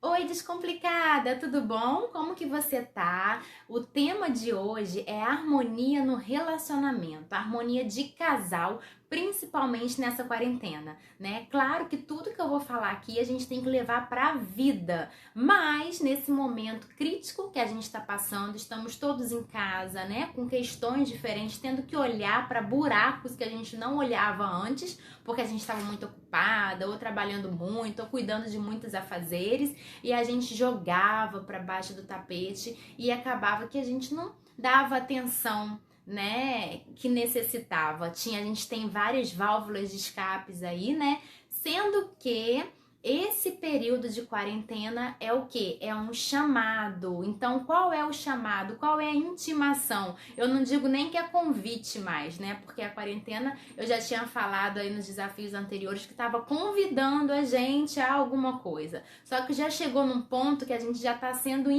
Oi, descomplicada, tudo bom? Como que você tá? O tema de hoje é harmonia no relacionamento, harmonia de casal, principalmente nessa quarentena, né? Claro que tudo que eu vou falar aqui a gente tem que levar pra vida, mas nesse momento crítico que a gente tá passando, estamos todos em casa, né? Com questões diferentes, tendo que olhar para buracos que a gente não olhava antes, porque a gente estava muito ocupada, ou trabalhando muito, ou cuidando de muitos afazeres e a gente jogava para baixo do tapete e acabava que a gente não dava atenção, né, que necessitava. A gente tem várias válvulas de escapes aí, né? Sendo que esse período de quarentena é o quê? É um chamado. Então, qual é o chamado? Qual é a intimação? Eu não digo nem que é convite mais, né? Porque a quarentena, eu já tinha falado aí nos desafios anteriores que estava convidando a gente a alguma coisa. Só que já chegou num ponto que a gente já está sendo,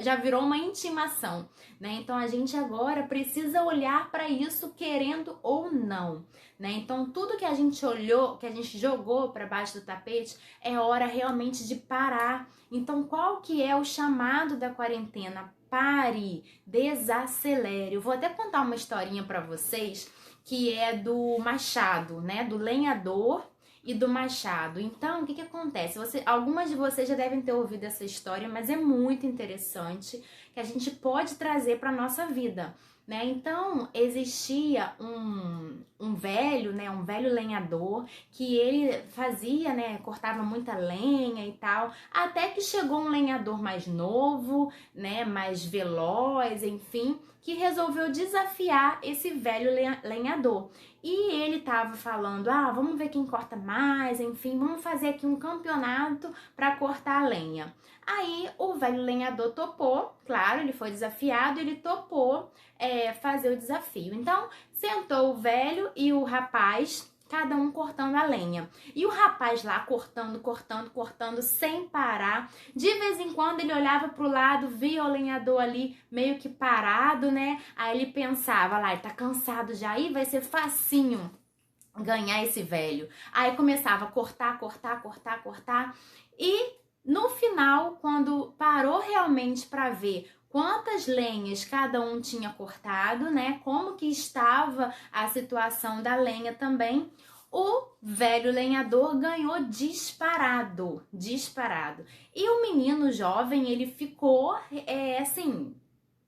já virou uma intimação, né? Então, a gente agora precisa olhar para isso querendo ou não, né? Então, tudo que a gente olhou, que a gente jogou para baixo do tapete, é hora realmente de parar. Então, qual que é o chamado da quarentena? Pare, desacelere. Eu vou até contar uma historinha para vocês que é do machado, né? Do lenhador e do machado. Então, o que acontece? Algumas de vocês já devem ter ouvido essa história, mas é muito interessante que a gente pode trazer para nossa vida. Né? Então, existia um velho, né, um velho lenhador, que ele fazia, né, cortava muita lenha e tal, até que chegou um lenhador mais novo, né, mais veloz, enfim, que resolveu desafiar esse velho lenhador. E ele tava falando, vamos ver quem corta mais, enfim, vamos fazer aqui um campeonato para cortar a lenha. Aí o velho lenhador topou, claro, ele foi desafiado, ele topou fazer o desafio. Então, sentou o velho e o rapaz, cada um cortando a lenha. E o rapaz lá cortando, sem parar. De vez em quando ele olhava pro lado, via o lenhador ali meio que parado, né? Aí ele pensava lá, ele tá cansado já, aí vai ser facinho ganhar esse velho. Aí começava a cortar. E no final, quando parou realmente para ver quantas lenhas cada um tinha cortado, né? Como que estava a situação da lenha também. O velho lenhador ganhou disparado. E o menino jovem, ele ficou assim,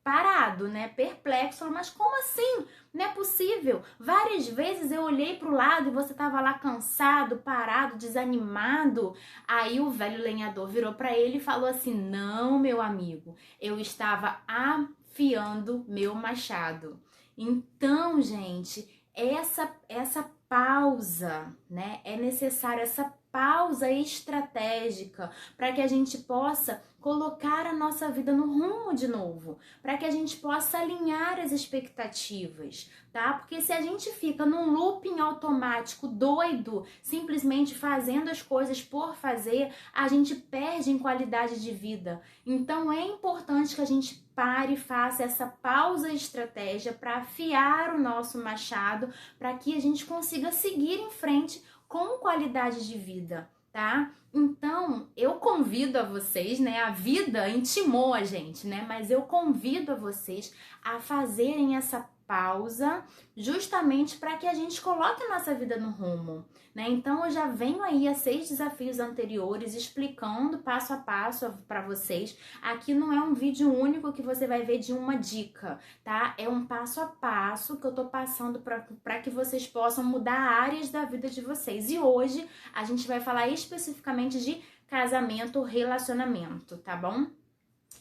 parado, né? Perplexo, falou, mas como assim? Não é possível. Várias vezes eu olhei pro lado e você tava lá cansado, parado, desanimado. Aí o velho lenhador virou para ele e falou assim: "Não, meu amigo, eu estava afiando meu machado". Então, gente, essa pausa, né? É necessária essa pausa estratégica para que a gente possa colocar a nossa vida no rumo de novo, para que a gente possa alinhar as expectativas, tá? Porque se a gente fica num looping automático doido, simplesmente fazendo as coisas por fazer, a gente perde em qualidade de vida. Então é importante que a gente pare e faça essa pausa estratégia para afiar o nosso machado, para que a gente consiga seguir em frente com qualidade de vida, tá? Então, eu convido a vocês, né? A vida intimou a gente, né? Mas eu convido a vocês a fazerem essa pausa justamente para que a gente coloque a nossa vida no rumo, né? Então, eu já venho aí a 6 desafios anteriores explicando passo a passo para vocês. Aqui não é um vídeo único que você vai ver de uma dica, tá? É um passo a passo que eu tô passando para que vocês possam mudar áreas da vida de vocês. E hoje a gente vai falar especificamente de casamento, relacionamento, tá bom?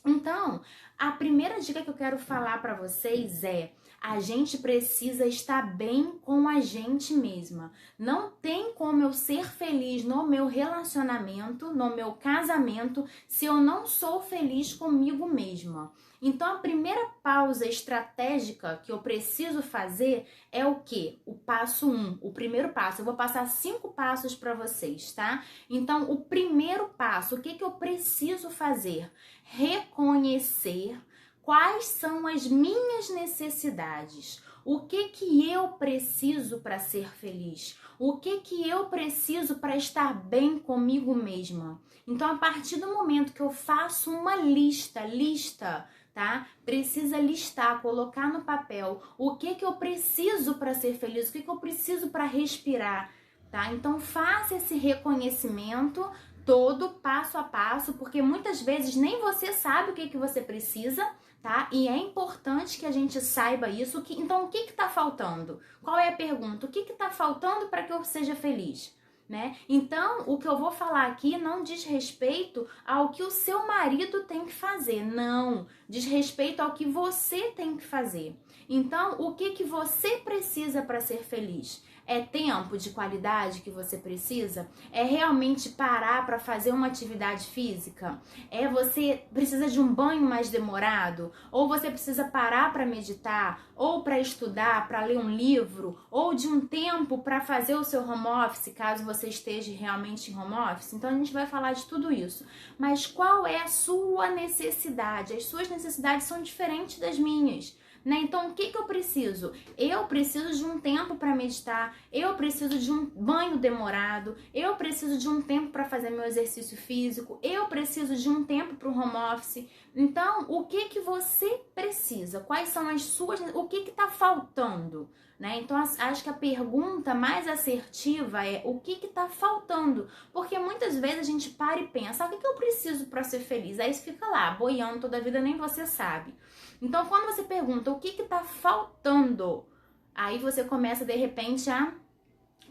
Então, a primeira dica que eu quero falar para vocês é: a gente precisa estar bem com a gente mesma. Não tem como eu ser feliz no meu relacionamento, no meu casamento, se eu não sou feliz comigo mesma. Então, a primeira pausa estratégica que eu preciso fazer é o quê? O passo 1, o primeiro passo. Eu vou passar 5 passos para vocês, tá? Então, o primeiro passo, o que eu preciso fazer? Reconhecer quais são as minhas necessidades. O que eu preciso para ser feliz? O que eu preciso para estar bem comigo mesma? Então, a partir do momento que eu faço uma lista, tá? Precisa listar, colocar no papel o que eu preciso para ser feliz, o que eu preciso para respirar, tá? Então, faça esse reconhecimento todo passo a passo, porque muitas vezes nem você sabe o que você precisa, tá? E é importante que a gente saiba isso. Então, o que está faltando? Qual é a pergunta? O que está faltando para que eu seja feliz? Né? Então, o que eu vou falar aqui não diz respeito ao que o seu marido tem que fazer, não. Diz respeito ao que você tem que fazer. Então, o que você precisa para ser feliz? É tempo de qualidade que você precisa? É realmente parar para fazer uma atividade física? É você precisa de um banho mais demorado? Ou você precisa parar para meditar? Ou para estudar, para ler um livro? Ou de um tempo para fazer o seu home office, caso você esteja realmente em home office? Então a gente vai falar de tudo isso. Mas qual é a sua necessidade? As suas necessidades são diferentes das minhas. Né? Então, o que eu preciso? Eu preciso de um tempo para meditar, eu preciso de um banho demorado, eu preciso de um tempo para fazer meu exercício físico, eu preciso de um tempo para o home office. Então, o que você precisa? Quais são as suas... O que está faltando? Né? Então, acho que a pergunta mais assertiva é o que está faltando? Porque muitas vezes a gente para e pensa, o que eu preciso para ser feliz? Aí você fica lá, boiando toda a vida, nem você sabe. Então, quando você pergunta o que está faltando, aí você começa, de repente, a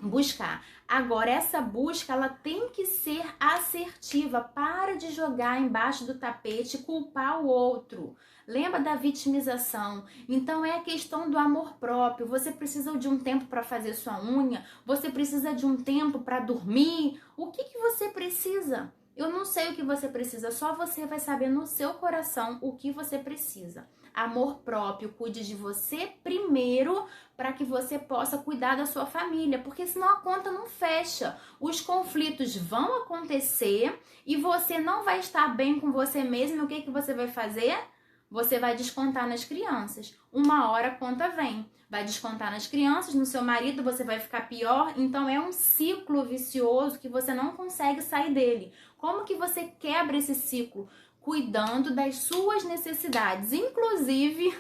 buscar. Agora, essa busca, ela tem que ser assertiva. Para de jogar embaixo do tapete e culpar o outro. Lembra da vitimização? Então, é a questão do amor próprio. Você precisa de um tempo para fazer sua unha? Você precisa de um tempo para dormir? O que você precisa? Eu não sei o que você precisa, só você vai saber no seu coração o que você precisa. Amor próprio, cuide de você primeiro para que você possa cuidar da sua família, porque senão a conta não fecha. Os conflitos vão acontecer e você não vai estar bem com você mesmo. O que você vai fazer? Você vai descontar nas crianças. Uma hora a conta vem. Vai descontar nas crianças, no seu marido você vai ficar pior. Então é um ciclo vicioso que você não consegue sair dele. Como que você quebra esse ciclo? Cuidando das suas necessidades. Inclusive,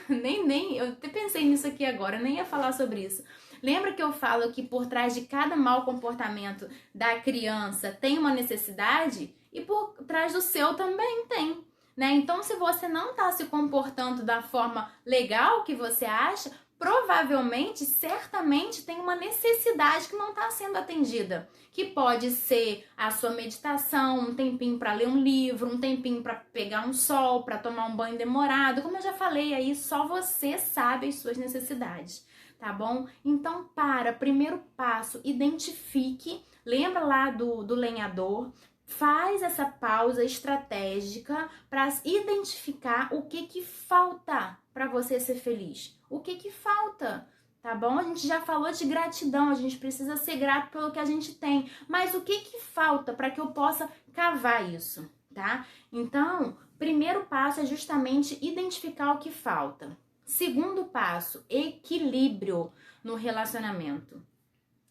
eu até pensei nisso aqui agora, nem ia falar sobre isso. Lembra que eu falo que por trás de cada mau comportamento da criança tem uma necessidade? E por trás do seu também tem. Né? Então, se você não está se comportando da forma legal que você acha, provavelmente, certamente tem uma necessidade que não está sendo atendida. Que pode ser a sua meditação, um tempinho para ler um livro, um tempinho para pegar um sol, para tomar um banho demorado. Como eu já falei aí, só você sabe as suas necessidades, tá bom? Então, primeiro passo, identifique. Lembra lá do lenhador? Faz essa pausa estratégica para identificar o que falta para você ser feliz. O que falta, tá bom? A gente já falou de gratidão, a gente precisa ser grato pelo que a gente tem. Mas o que falta para que eu possa cavar isso, tá? Então, primeiro passo é justamente identificar o que falta. Segundo passo, equilíbrio no relacionamento.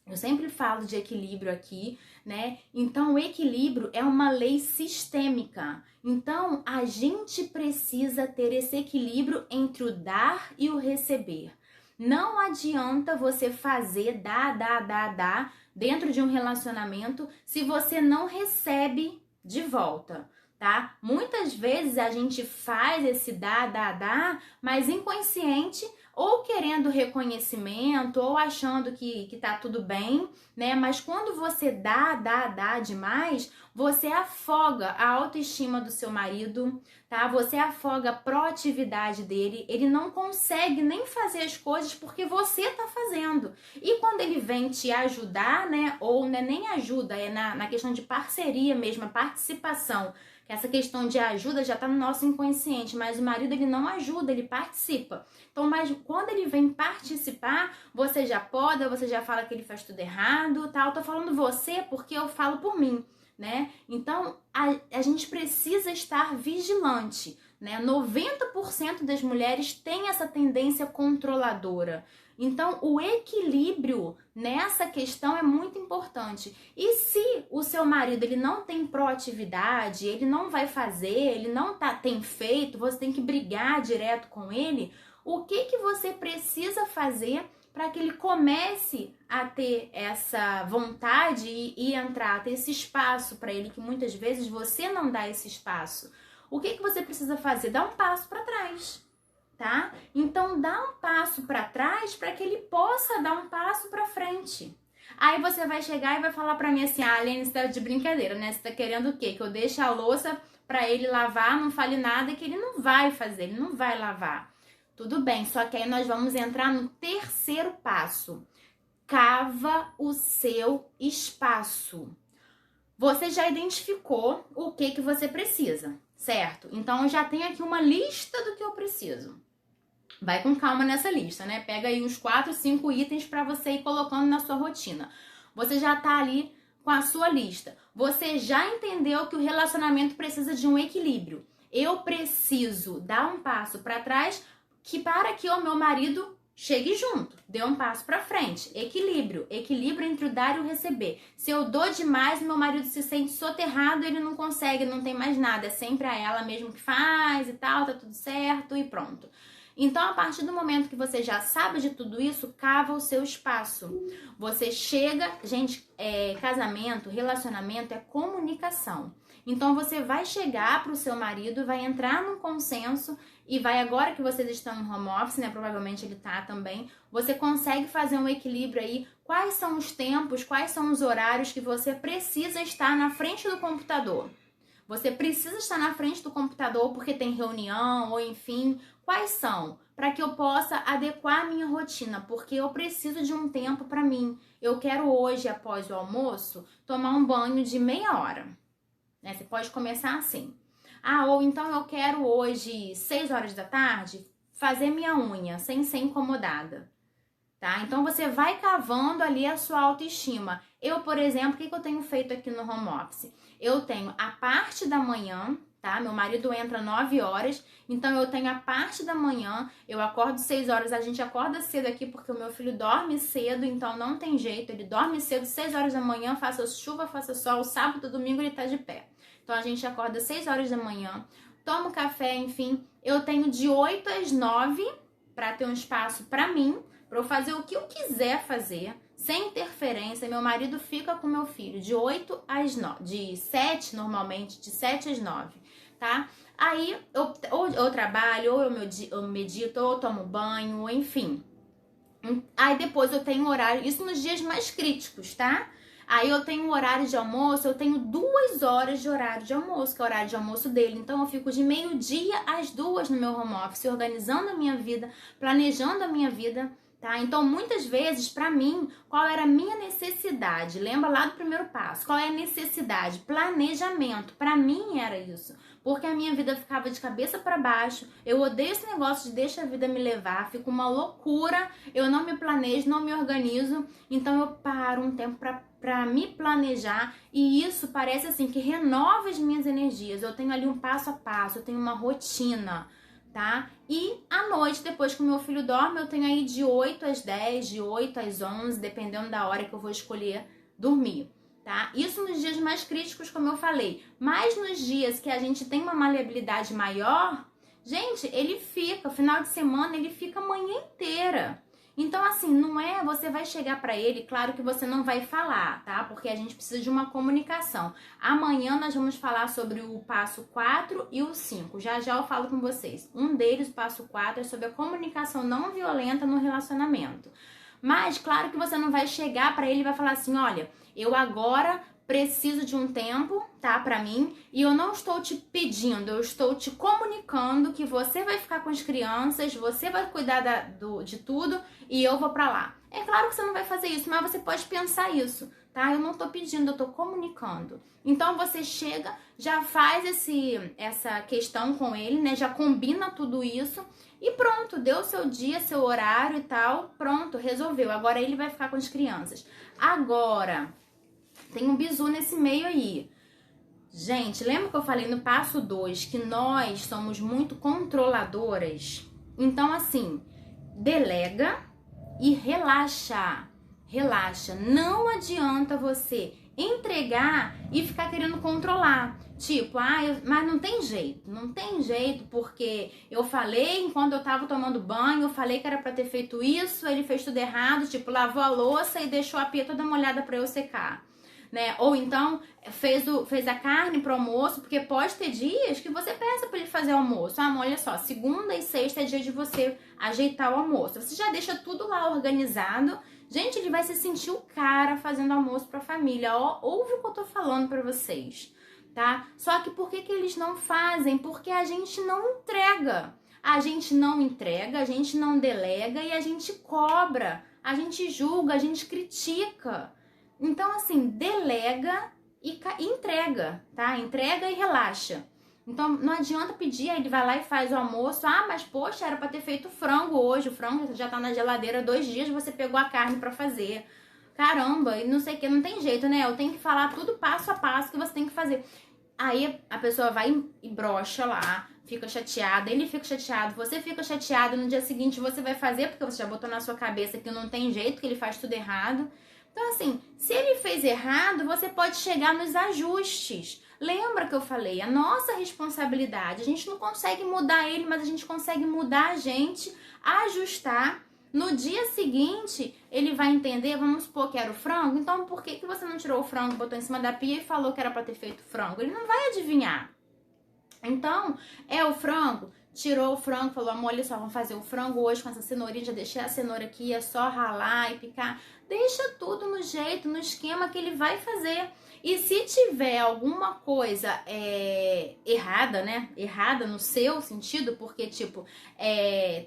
Eu sempre falo de equilíbrio aqui, né? Então, o equilíbrio é uma lei sistêmica. Então, a gente precisa ter esse equilíbrio entre o dar e o receber. Não adianta você fazer dar dentro de um relacionamento se você não recebe de volta, tá? Muitas vezes a gente faz esse dar, mas inconsciente, ou querendo reconhecimento, ou achando que tá tudo bem, né? Mas quando você dá demais, você afoga a autoestima do seu marido, tá? Você afoga a proatividade dele, ele não consegue nem fazer as coisas porque você tá fazendo. E quando ele vem te ajudar, né? Ou né, nem ajuda, é na questão de parceria mesmo, a participação. Essa questão de ajuda já tá no nosso inconsciente, mas o marido ele não ajuda, ele participa. Então, mas quando ele vem participar, você já poda, você já fala que ele faz tudo errado, tá? Eu tô falando você porque eu falo por mim, né? Então, a gente precisa estar vigilante, né? 90% das mulheres têm essa tendência controladora. Então, o equilíbrio nessa questão é muito importante. E se o seu marido ele não tem proatividade, ele não vai fazer, ele não tem feito, você tem que brigar direto com ele, o que você precisa fazer para que ele comece a ter essa vontade e entrar, ter esse espaço para ele, que muitas vezes você não dá esse espaço? O que você precisa fazer? Dar um passo para trás, tá? Então, dá um passo para trás para que ele possa dar um passo para frente. Aí você vai chegar e vai falar para mim assim: ah, Aline, você tá de brincadeira, né? Você tá querendo o quê? Que eu deixe a louça para ele lavar, não fale nada, que ele não vai fazer, ele não vai lavar. Tudo bem, só que aí nós vamos entrar no terceiro passo. Cava o seu espaço. Você já identificou o que você precisa, certo? Então, eu já tenho aqui uma lista do que eu preciso. Vai com calma nessa lista, né? Pega aí uns 4, 5 itens para você ir colocando na sua rotina. Você já tá ali com a sua lista. Você já entendeu que o relacionamento precisa de um equilíbrio. Eu preciso dar um passo para trás para que o meu marido chegue junto, dê um passo para frente. Equilíbrio entre o dar e o receber. Se eu dou demais, meu marido se sente soterrado, ele não consegue, não tem mais nada, é sempre a ela mesmo que faz e tal, tá tudo certo e pronto. Então, a partir do momento que você já sabe de tudo isso, cava o seu espaço. Você chega, gente, casamento, relacionamento é comunicação. Então, você vai chegar para o seu marido, vai entrar num consenso e vai, agora que vocês estão em home office, né, provavelmente ele tá também, você consegue fazer um equilíbrio aí. Quais são os tempos, quais são os horários que você precisa estar na frente do computador? Você precisa estar na frente do computador porque tem reunião ou enfim, quais são? Para que eu possa adequar a minha rotina, porque eu preciso de um tempo para mim. Eu quero hoje, após o almoço, tomar um banho de meia hora. Né? Você pode começar assim. Ah, ou então eu quero hoje, 6 horas da tarde, fazer minha unha sem ser incomodada. Tá? Então você vai cavando ali a sua autoestima. Eu, por exemplo, o que eu tenho feito aqui no home office? Eu tenho a parte da manhã, tá? Meu marido entra 9 horas, então eu tenho a parte da manhã, eu acordo 6 horas, a gente acorda cedo aqui porque o meu filho dorme cedo, então não tem jeito, ele dorme cedo, 6 horas da manhã, faça chuva, faça sol, sábado, domingo ele tá de pé. Então a gente acorda 6 horas da manhã, tomo café, enfim, eu tenho de 8 às 9 para ter um espaço para mim, para eu fazer o que eu quiser fazer, sem interferência. Meu marido fica com meu filho de 8 às 9, de 7 normalmente, de 7 às 9, tá? Aí eu trabalho, ou eu medito, ou eu tomo banho, enfim. Aí depois eu tenho horário, isso nos dias mais críticos, tá? Aí eu tenho um horário de almoço, eu tenho 2 horas de horário de almoço, que é o horário de almoço dele. Então eu fico de meio-dia às 2 no meu home office, organizando a minha vida, planejando a minha vida, tá? Então muitas vezes, pra mim, qual era a minha necessidade? Lembra lá do primeiro passo? Qual é a necessidade? Planejamento. Pra mim era isso. Porque a minha vida ficava de cabeça para baixo. Eu odeio esse negócio de deixa a vida me levar. Fica uma loucura. Eu não me planejo, não me organizo. Então eu paro um tempo para me planejar. E isso parece assim que renova as minhas energias. Eu tenho ali um passo a passo. Eu tenho uma rotina, tá? E à noite, depois que o meu filho dorme, eu tenho aí de 8 às 10, de 8 às 11, dependendo da hora que eu vou escolher dormir. Tá? Isso nos dias mais críticos, como eu falei. Mas nos dias que a gente tem uma maleabilidade maior, gente, ele fica, final de semana, ele fica a manhã inteira. Então, assim, não é, você vai chegar pra ele, claro que você não vai falar, tá? Porque a gente precisa de uma comunicação. Amanhã nós vamos falar sobre o passo 4 e o 5. Já já eu falo com vocês. Um deles, o passo 4, é sobre a comunicação não violenta no relacionamento. Mas, claro que você não vai chegar pra ele e vai falar assim, olha, eu agora preciso de um tempo, tá, pra mim, e eu não estou te pedindo, eu estou te comunicando que você vai ficar com as crianças, você vai cuidar de tudo e eu vou pra lá. É claro que você não vai fazer isso, mas você pode pensar isso, tá? Eu não tô pedindo, eu tô comunicando. Então você chega, já faz essa questão com ele, né? Já combina tudo isso e pronto, deu seu dia, seu horário e tal, pronto, resolveu. Agora ele vai ficar com as crianças. Agora, tem um bizu nesse meio aí. Gente, lembra que eu falei no passo 2 que nós somos muito controladoras? Então, assim, delega, e relaxa. Relaxa. Não adianta você entregar e ficar querendo controlar. Tipo, mas não tem jeito, porque eu falei enquanto eu tava tomando banho, eu falei que era pra ter feito isso, ele fez tudo errado, tipo, lavou a louça e deixou a pia toda molhada pra eu secar, né? Ou então, fez a carne pro almoço, porque pode ter dias que você peça pra ele fazer almoço. Ah, olha só, segunda e sexta é dia de você ajeitar o almoço. Você já deixa tudo lá organizado. Gente, ele vai se sentir o cara fazendo almoço pra família. Ó, ouve o que eu tô falando pra vocês, tá? Só que por que eles não fazem? Porque a gente não entrega. A gente não entrega, a gente não delega e a gente cobra, a gente julga, a gente critica. Então, assim, delega e entrega, tá? Entrega e relaxa. Então, não adianta pedir, aí ele vai lá e faz o almoço. Ah, mas poxa, era pra ter feito frango hoje. O frango já tá na geladeira 2 dias, você pegou a carne pra fazer. Caramba, e não sei o que, não tem jeito, né? Eu tenho que falar tudo passo a passo que você tem que fazer. Aí a pessoa vai e brocha lá, fica chateada, ele fica chateado, você fica chateado, no dia seguinte você vai fazer, porque você já botou na sua cabeça que não tem jeito, que ele faz tudo errado. Então, assim, se ele fez errado, você pode chegar nos ajustes. Lembra que eu falei? A nossa responsabilidade. A gente não consegue mudar ele, mas a gente consegue mudar a gente, ajustar. No dia seguinte, ele vai entender, vamos supor que era o frango, então por que você não tirou o frango, botou em cima da pia e falou que era pra ter feito frango? Ele não vai adivinhar. Então, é o frango, tirou o frango, falou, amor, olha só, vamos fazer o frango hoje com essa cenourinha, já deixei a cenoura aqui, é só ralar e picar. Deixa tudo no jeito, no esquema que ele vai fazer. E se tiver alguma coisa errada, né? Errada no seu sentido, porque, tipo,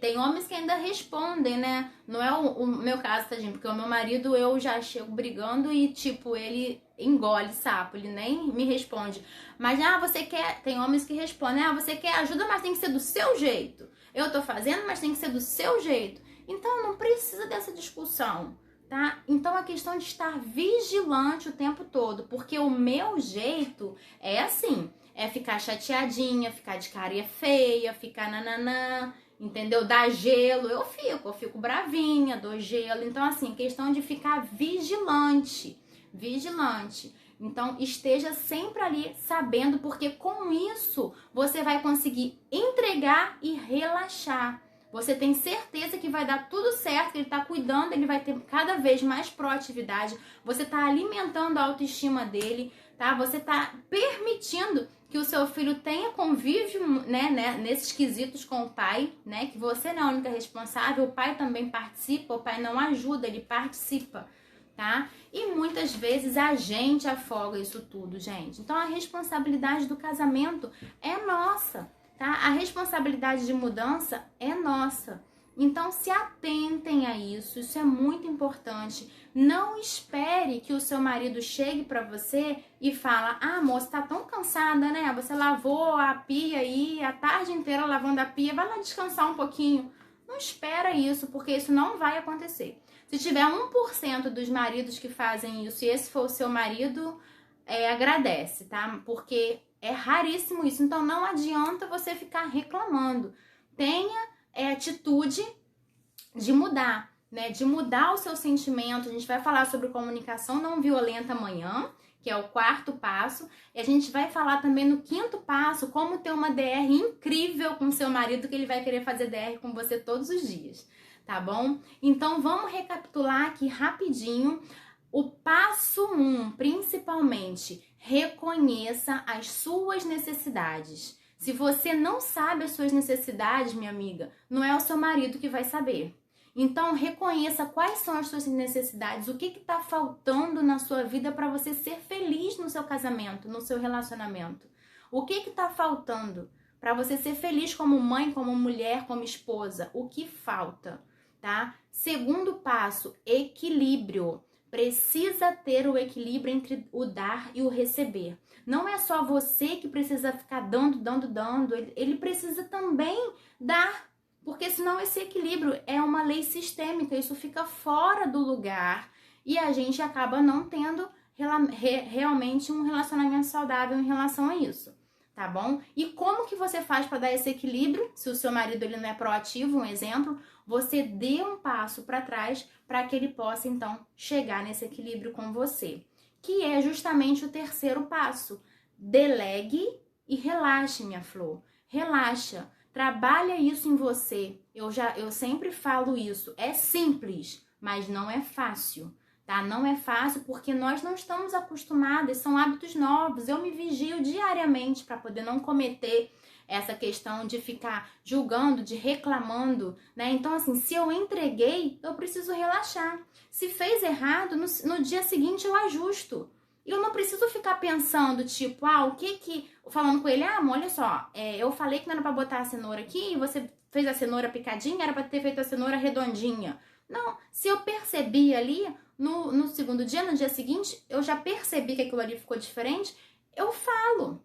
tem homens que ainda respondem, né? Não é o meu caso, tadinho, porque o meu marido, eu já chego brigando e, tipo, ele engole sapo, ele nem me responde. Mas, você quer... Tem homens que respondem, você quer ajuda, mas tem que ser do seu jeito. Eu tô fazendo, mas tem que ser do seu jeito. Então, não precisa dessa discussão. Tá? Então, a questão de estar vigilante o tempo todo, porque o meu jeito é assim, é ficar chateadinha, ficar de carinha feia, ficar nananã, entendeu? Dar gelo, eu fico bravinha, dou gelo. Então, assim, questão de ficar vigilante. Então, esteja sempre ali sabendo, porque com isso você vai conseguir entregar e relaxar. Você tem certeza que vai dar tudo certo, que ele está cuidando, ele vai ter cada vez mais proatividade. Você está alimentando a autoestima dele, tá? Você está permitindo que o seu filho tenha convívio, né, nesses quesitos com o pai, né? Que você não é a única responsável, o pai também participa, o pai não ajuda, ele participa, tá? E muitas vezes a gente afoga isso tudo, gente. Então a responsabilidade do casamento é nossa. Tá? A responsabilidade de mudança é nossa. Então se atentem a isso, isso é muito importante. Não espere que o seu marido chegue pra você e fala, moça, tá tão cansada, né? Você lavou a pia aí a tarde inteira lavando a pia, vai lá descansar um pouquinho. Não espera isso, porque isso não vai acontecer. Se tiver 1% dos maridos que fazem isso e esse for o seu marido, agradece, tá? Porque é raríssimo isso, então não adianta você ficar reclamando. Tenha atitude de mudar, né? De mudar o seu sentimento. A gente vai falar sobre comunicação não violenta amanhã, que é o 4º passo. E a gente vai falar também no 5º passo, como ter uma DR incrível com seu marido, que ele vai querer fazer DR com você todos os dias, tá bom? Então vamos recapitular aqui rapidinho. O passo 1, principalmente, reconheça as suas necessidades. Se você não sabe as suas necessidades, minha amiga, não é o seu marido que vai saber. Então, reconheça quais são as suas necessidades, o que está faltando na sua vida para você ser feliz no seu casamento, no seu relacionamento. O que está faltando para você ser feliz como mãe, como mulher, como esposa? O que falta, tá? 2º passo, equilíbrio. Precisa ter o equilíbrio entre o dar e o receber. Não é só você que precisa ficar dando. Ele precisa também dar. Porque senão esse equilíbrio é uma lei sistêmica. Isso fica fora do lugar. E a gente acaba não tendo realmente um relacionamento saudável em relação a isso. tá bom? E como que você faz para dar esse equilíbrio? Se o seu marido ele não é proativo, um exemplo, você dê um passo para trás para que ele possa então chegar nesse equilíbrio com você, que é justamente o terceiro passo. Delegue e relaxe, minha flor. Relaxa. Trabalha isso em você. Eu sempre falo isso. É simples, mas não é fácil. Tá? Não é fácil porque nós não estamos acostumados, são hábitos novos. Eu me vigio diariamente para poder não cometer essa questão de ficar julgando, de reclamando, né? Então, assim, se eu entreguei, eu preciso relaxar. Se fez errado, no dia seguinte eu ajusto. Eu não preciso ficar pensando, tipo, falando com ele, amor, olha só, eu falei que não era pra botar a cenoura aqui e você fez a cenoura picadinha, era pra ter feito a cenoura redondinha. Não, se eu percebi ali, no segundo dia, no dia seguinte, eu já percebi que aquilo ali ficou diferente, eu falo,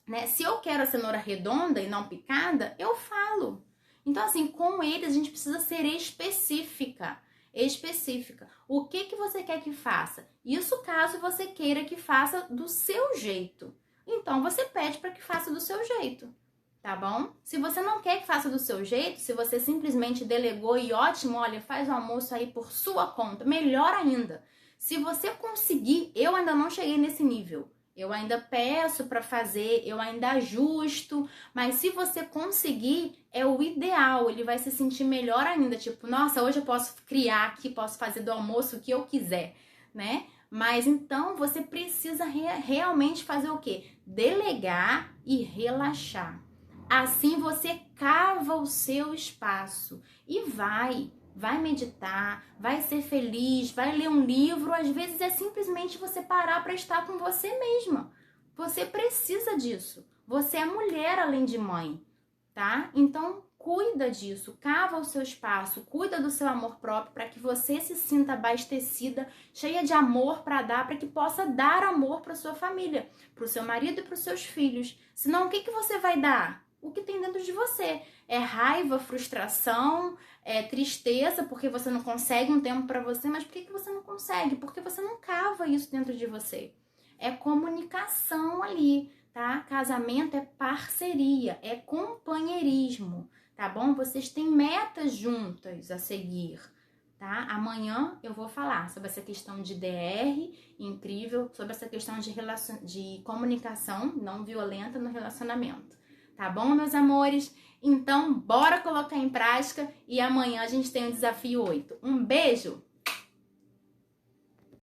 né? Se eu quero a cenoura redonda e não picada, eu falo. Então, assim, com eles a gente precisa ser específica. O que você quer que faça? Isso caso você queira que faça do seu jeito. Então, você pede para que faça do seu jeito. Tá bom? Se você não quer que faça do seu jeito, se você simplesmente delegou e ótimo, olha, faz o almoço aí por sua conta, melhor ainda. Se você conseguir, eu ainda não cheguei nesse nível. Eu ainda peço para fazer, eu ainda ajusto, mas se você conseguir, é o ideal, ele vai se sentir melhor ainda, tipo, nossa, hoje eu posso criar aqui, posso fazer do almoço o que eu quiser, né? Mas então você precisa realmente fazer o quê? Delegar e relaxar. Assim você cava o seu espaço e vai meditar, vai ser feliz, vai ler um livro. Às vezes é simplesmente você parar para estar com você mesma. Você precisa disso. Você é mulher além de mãe, tá? Então cuida disso, cava o seu espaço, cuida do seu amor próprio para que você se sinta abastecida, cheia de amor para dar, para que possa dar amor para sua família, para o seu marido e para os seus filhos. Senão o que você vai dar? O que tem dentro de você. É raiva, frustração, é tristeza porque você não consegue um tempo para você, mas por que você não consegue? Porque você não cava isso dentro de você. É comunicação ali, tá? Casamento é parceria, é companheirismo, tá bom? Vocês têm metas juntas a seguir, tá? Amanhã eu vou falar sobre essa questão de DR incrível, sobre essa questão de comunicação não violenta no relacionamento. Tá bom, meus amores? Então, bora colocar em prática e amanhã a gente tem o desafio 8. Um beijo!